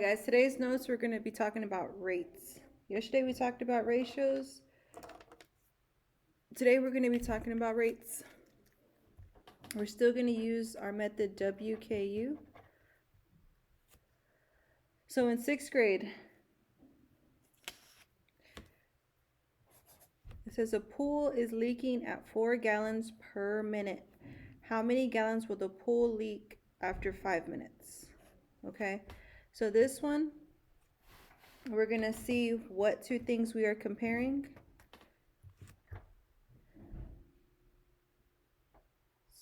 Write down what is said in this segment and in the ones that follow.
Guys, today's notes we're going to be talking about rates. Yesterday we talked about ratios. Today we're going to be talking about rates. We're still going to use our method WKU. So in 6th grade, it says a pool is leaking at 4 gallons per minute. How many gallons will the pool leak after 5 minutes? Okay, so this one, we're going to see what two things we are comparing.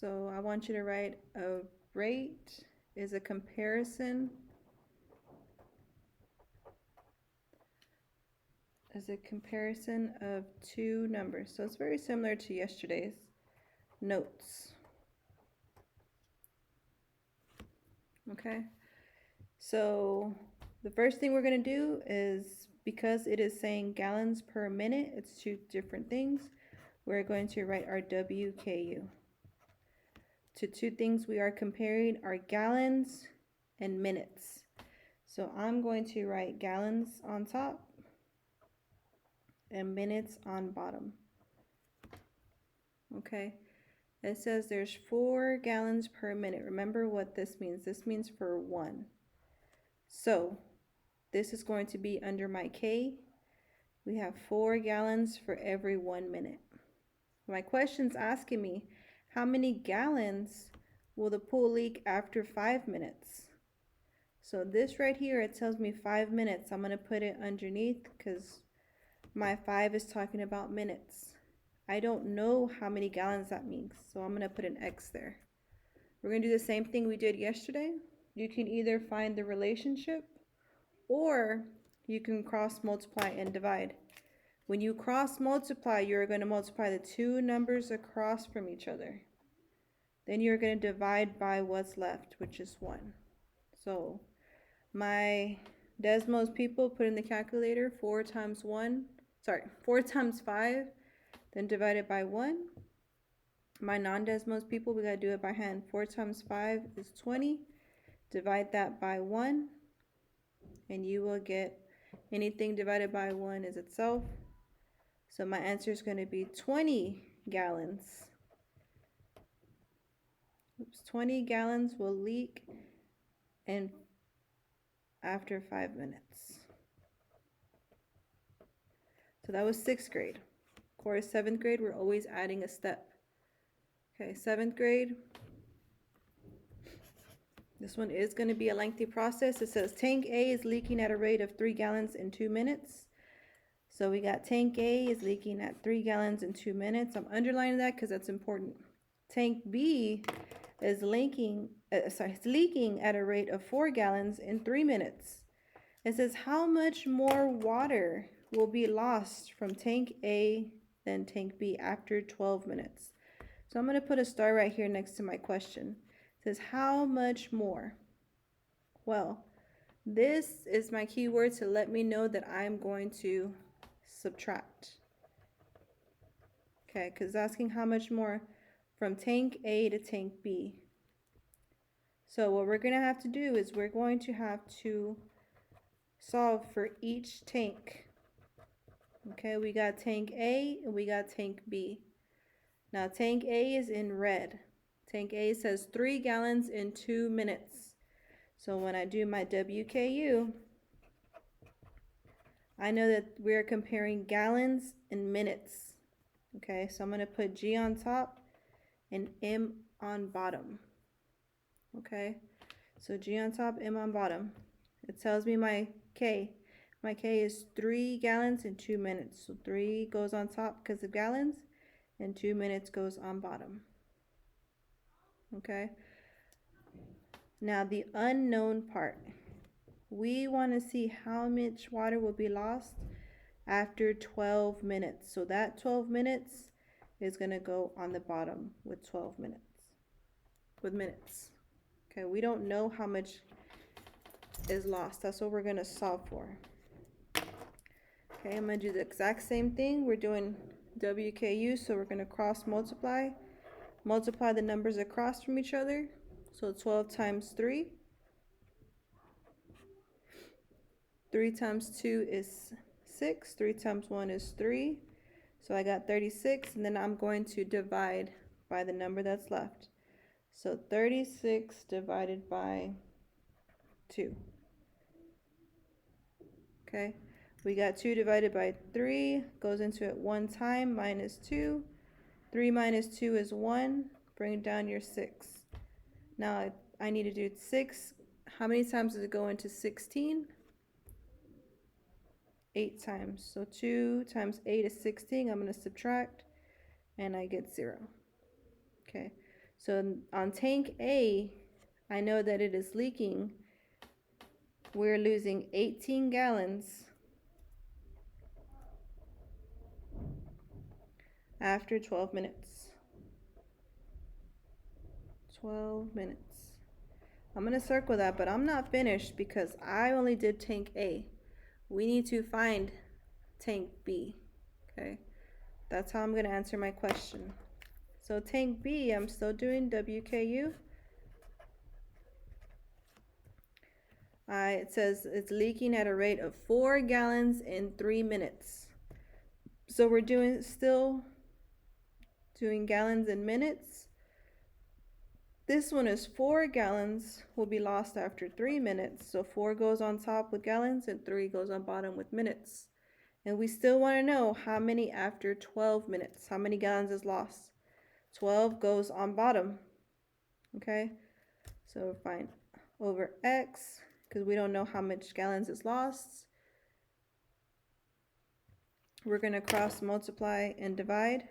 So I want you to write a rate is a comparison of two numbers. So it's very similar to yesterday's notes. Okay, so the first thing we're going to do is, because it is saying gallons per minute, it's two different things. We're going to write our WKU. To two things we are comparing are gallons and minutes. So I'm going to write gallons on top and minutes on bottom. Okay, it says there's 4 gallons per minute. Remember what this means. This means for 1. So this is going to be under my K. We have 4 gallons for every 1 minute. My question's asking me, how many gallons will the pool leak after 5 minutes? So this right here, it tells me 5 minutes. I'm going to put it underneath because my 5 is talking about minutes. I don't know how many gallons that means, so I'm going to put an X there. We're going to do the same thing we did yesterday. You can either find the relationship or you can cross multiply and divide. When you cross multiply, you're going to multiply the two numbers across from each other. Then you're going to divide by what's left, which is 1. So my Desmos people, put in the calculator 4 times 5, then divide it by 1. My non-Desmos people, we got to do it by hand. 4 times 5 is 20. Divide that by 1, and you will get anything divided by 1 is itself. So my answer is going to be 20 gallons. 20 gallons will leak and after 5 minutes. So that was 6th grade. Of course, 7th grade, we're always adding a step. Okay, 7th grade. This one is going to be a lengthy process. It says tank A is leaking at a rate of 3 gallons in 2 minutes. So we got tank A is leaking at 3 gallons in 2 minutes. I'm underlining that because that's important. Tank B is leaking at a rate of 4 gallons in 3 minutes. It says how much more water will be lost from tank A than tank B after 12 minutes. So I'm going to put a star right here next to my question. It says how much more? Well, this is my keyword to let me know that I'm going to subtract. Okay, because it's asking how much more from tank A to tank B. So what we're going to have to do is we're going to have to solve for each tank. Okay, we got tank A and we got tank B. Now tank A is in red. Tank A says 3 gallons in 2 minutes. So when I do my WKU, I know that we're comparing gallons and minutes. Okay, so I'm going to put G on top and M on bottom. Okay, so G on top, M on bottom. It tells me my K. My K is 3 gallons in 2 minutes. So 3 goes on top because of gallons, and 2 minutes goes on bottom. Okay, now the unknown part. We want to see how much water will be lost after 12 minutes. So that 12 minutes is going to go on the bottom with 12 minutes. With minutes. Okay, we don't know how much is lost. That's what we're going to solve for. Okay, I'm going to do the exact same thing. We're doing WKU, so we're going to cross multiply. Multiply the numbers across from each other. So 12 times 3 3 times 2 is 6. 3 times 1 is 3. So I got 36, and then I'm going to divide by the number that's left. So 36 divided by 2. Okay, we got 2 divided by 3, goes into it one time, minus 2. 3 minus 2 is 1. Bring down your 6. Now I need to do 6. How many times does it go into 16? 8 times. So 2 times 8 is 16. I'm going to subtract, and I get 0. Okay, so on tank A, I know that it is leaking. We're losing 18 gallons after 12 minutes. 12 minutes. I'm going to circle that, but I'm not finished because I only did tank A. We need to find tank B. Okay, that's how I'm going to answer my question. So tank B, I'm still doing WKU. It says it's leaking at a rate of 4 gallons in 3 minutes. So we're still doing gallons in minutes. This one is 4 gallons will be lost after 3 minutes. So 4 goes on top with gallons and 3 goes on bottom with minutes. And we still want to know how many after 12 minutes. How many gallons is lost? 12 goes on bottom. Okay, so fine, over X, because we don't know how much gallons is lost. We're going to cross multiply and divide.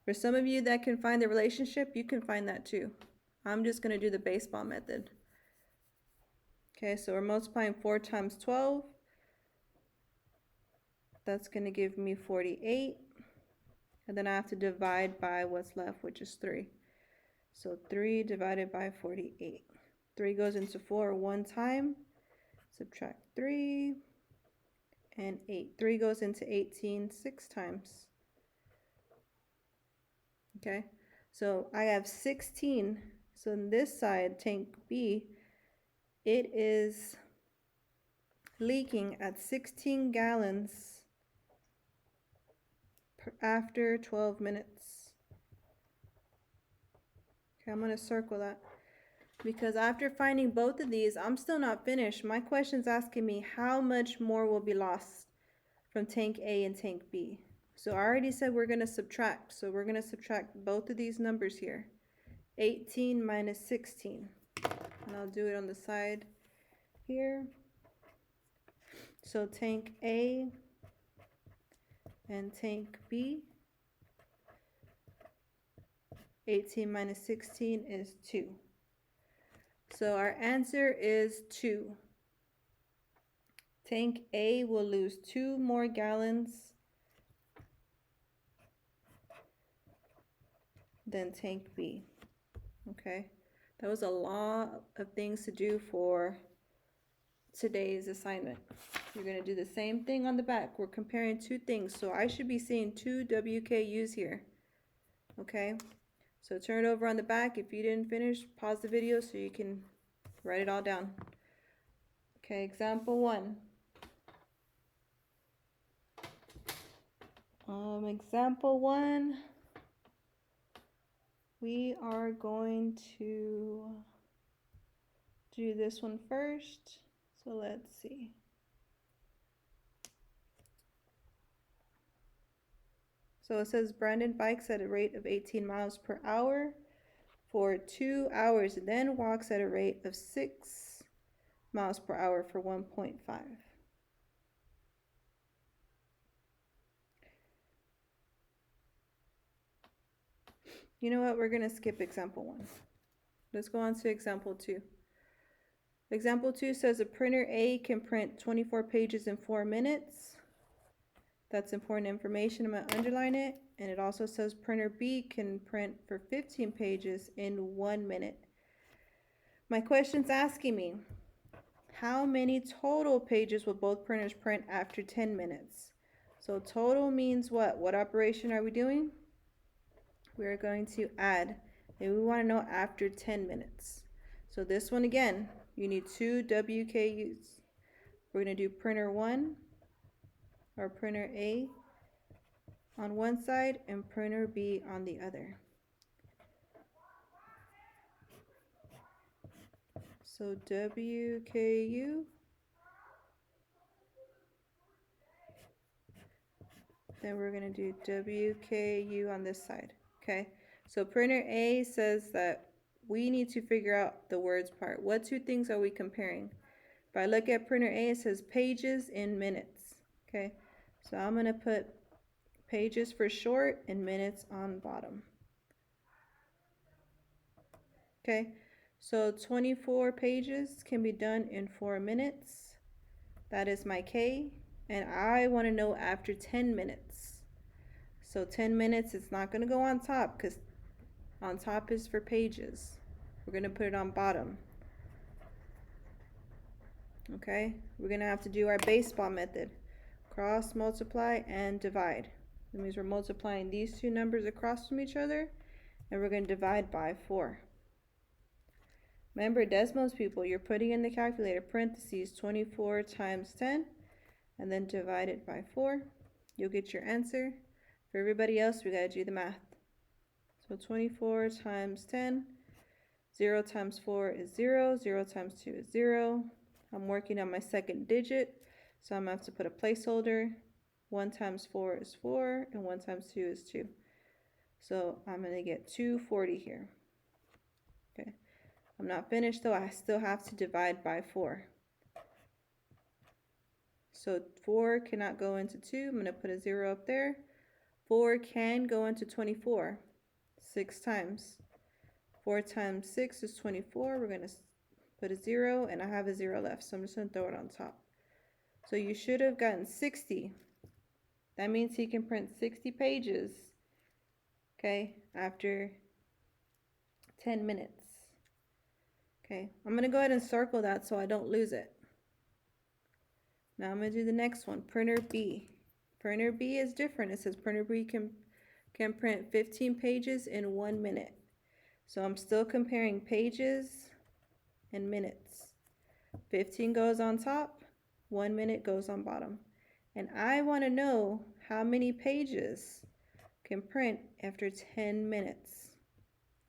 For some of you that can find the relationship, you can find that too. I'm just going to do the baseball method. Okay, so we're multiplying 4 times 12. That's going to give me 48. And then I have to divide by what's left, which is 3. So 3 divided by 48. 3 goes into 4 one time. Subtract 3. And 8. 3 goes into 18 6 times. Okay, so I have 16. So on this side, tank B, it is leaking at 16 gallons after 12 minutes. Okay, I'm going to circle that because after finding both of these, I'm still not finished. My question's asking me how much more will be lost from tank A and tank B. So I already said we're going to subtract. So we're going to subtract both of these numbers here. 18 minus 16. And I'll do it on the side here. So tank A and tank B, 18 minus 16 is 2. So our answer is 2. Tank A will lose 2 more gallons than tank B. Okay, that was a lot of things to do for today's assignment. You're going to do the same thing on the back. We're comparing 2 things, so I should be seeing 2 WKUs here. Okay, so turn it over on the back. If you didn't finish, pause the video so you can write it all down. Okay, example 1. Example 1, we are going to do this one first. So let's see. So it says Brandon bikes at a rate of 18 miles per hour for 2 hours, and then walks at a rate of 6 miles per hour for 1.5. You know what? We're going to skip example 1. Let's go on to example 2. Example 2 says a printer A can print 24 pages in 4 minutes. That's important information. I'm going to underline it. And it also says printer B can print for 15 pages in 1 minute. My question's asking me, how many total pages will both printers print after 10 minutes? So total means what? What operation are we doing? We're going to add, and we want to know after 10 minutes. So this one again, you need 2 WKUs. We're going to do printer 1 or printer A on one side and printer B on the other. So WKU, then we're going to do WKU on this side. Okay, so printer A says that we need to figure out the words part. What two things are we comparing? If I look at printer A, it says pages in minutes. Okay, so I'm going to put pages for short and minutes on bottom. Okay, so 24 pages can be done in 4 minutes. That is my K, and I want to know after 10 minutes. So 10 minutes, it's not going to go on top because on top is for pages. We're going to put it on bottom. Okay, we're going to have to do our baseball method. Cross, multiply, and divide. That means we're multiplying these two numbers across from each other, and we're going to divide by 4. Remember, Desmos people, you're putting in the calculator parentheses 24 times 10 and then divide it by 4. You'll get your answer. For everybody else, we got to do the math. So 24 times 10, 0 times 4 is 0, 0 times 2 is 0. I'm working on my second digit, so I'm going to have to put a placeholder. 1 times 4 is 4, and 1 times 2 is 2. So I'm going to get 240 here. Okay. I'm not finished though, I still have to divide by 4. So 4 cannot go into 2, I'm going to put a 0 up there. 4 can go into 24, 6 times. 4 times 6 is 24, we're going to put a 0, and I have a 0 left, so I'm just going to throw it on top. So you should have gotten 60. That means he can print 60 pages, okay, after 10 minutes. Okay, I'm going to go ahead and circle that so I don't lose it. Now I'm going to do the next one, printer B. Printer B is different. It says printer B can print 15 pages in 1 minute. So I'm still comparing pages and minutes. 15 goes on top, 1 minute goes on bottom. And I want to know how many pages can print after 10 minutes.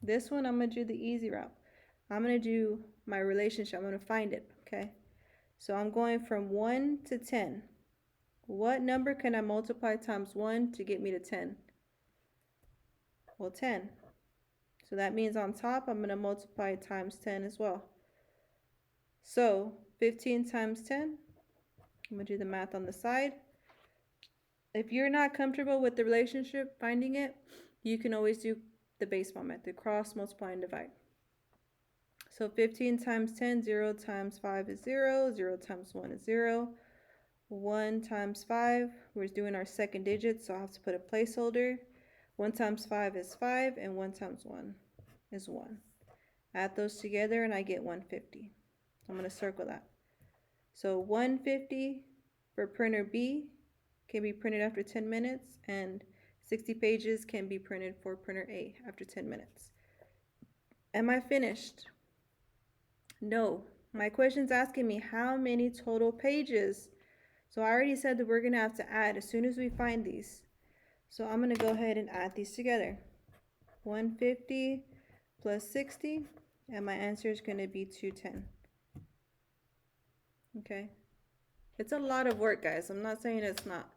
This one I'm going to do the easy route. I'm going to do my relationship. I'm going to find it, okay? So I'm going from 1 to 10. What number can I multiply times 1 to get me to 10? Well, 10. So that means on top, I'm going to multiply times 10 as well. So 15 times 10, I'm going to do the math on the side. If you're not comfortable with the relationship, finding it, you can always do the baseball method, cross, multiply, and divide. So 15 times 10, 0 times 5 is 0, 0 times 1 is 0, 1 times 5, we're doing our second digit, so I have to put a placeholder. 1 times 5 is 5, and 1 times 1 is 1. Add those together, and I get 150. I'm going to circle that. So 150 for printer B can be printed after 10 minutes, and 60 pages can be printed for printer A after 10 minutes. Am I finished? No. My question's asking me how many total pages. So I already said that we're going to have to add as soon as we find these. So I'm going to go ahead and add these together. 150 plus 60, and my answer is going to be 210. Okay. It's a lot of work, guys. I'm not saying it's not,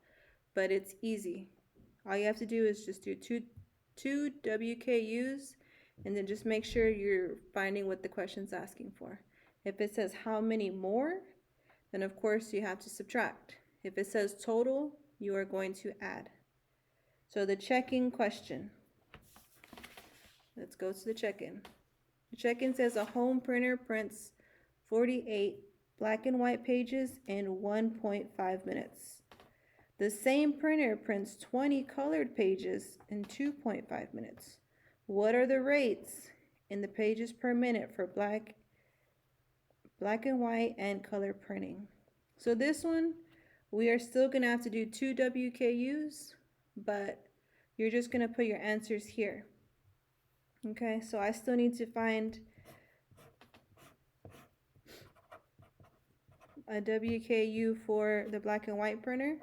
but it's easy. All you have to do is just do two WKUs, and then just make sure you're finding what the question's asking for. If it says how many more, then of course you have to subtract. If it says total, you are going to add. So the check-in question. Let's go to the check-in. The check-in says a home printer prints 48 black and white pages in 1.5 minutes. The same printer prints 20 colored pages in 2.5 minutes. What are the rates in the pages per minute for black and white and color printing? So this one, we are still going to have to do 2 WKUs, but you're just going to put your answers here. Okay, so I still need to find a WKU for the black and white printer.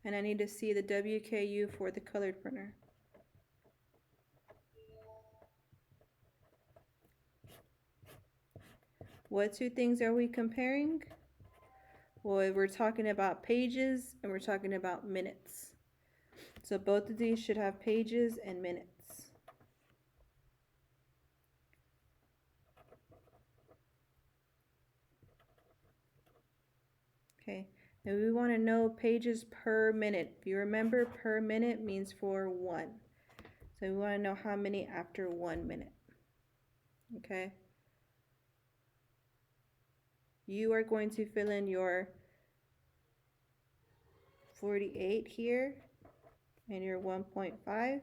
And I need to see the WKU for the colored printer. What two things are we comparing? Well, we're talking about pages and we're talking about minutes. So both of these should have pages and minutes. Okay, and we want to know pages per minute. If you remember, per minute means for 1. So we want to know how many after 1 minute. Okay. You are going to fill in your 48 here and your 1.5.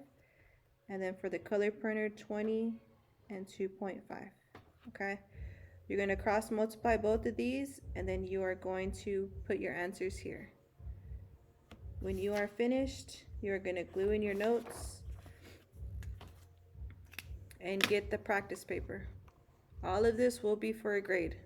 And then for the color printer, 20 and 2.5. Okay. You're going to cross multiply both of these, and then you are going to put your answers here. When you are finished, you're going to glue in your notes and get the practice paper. All of this will be for a grade.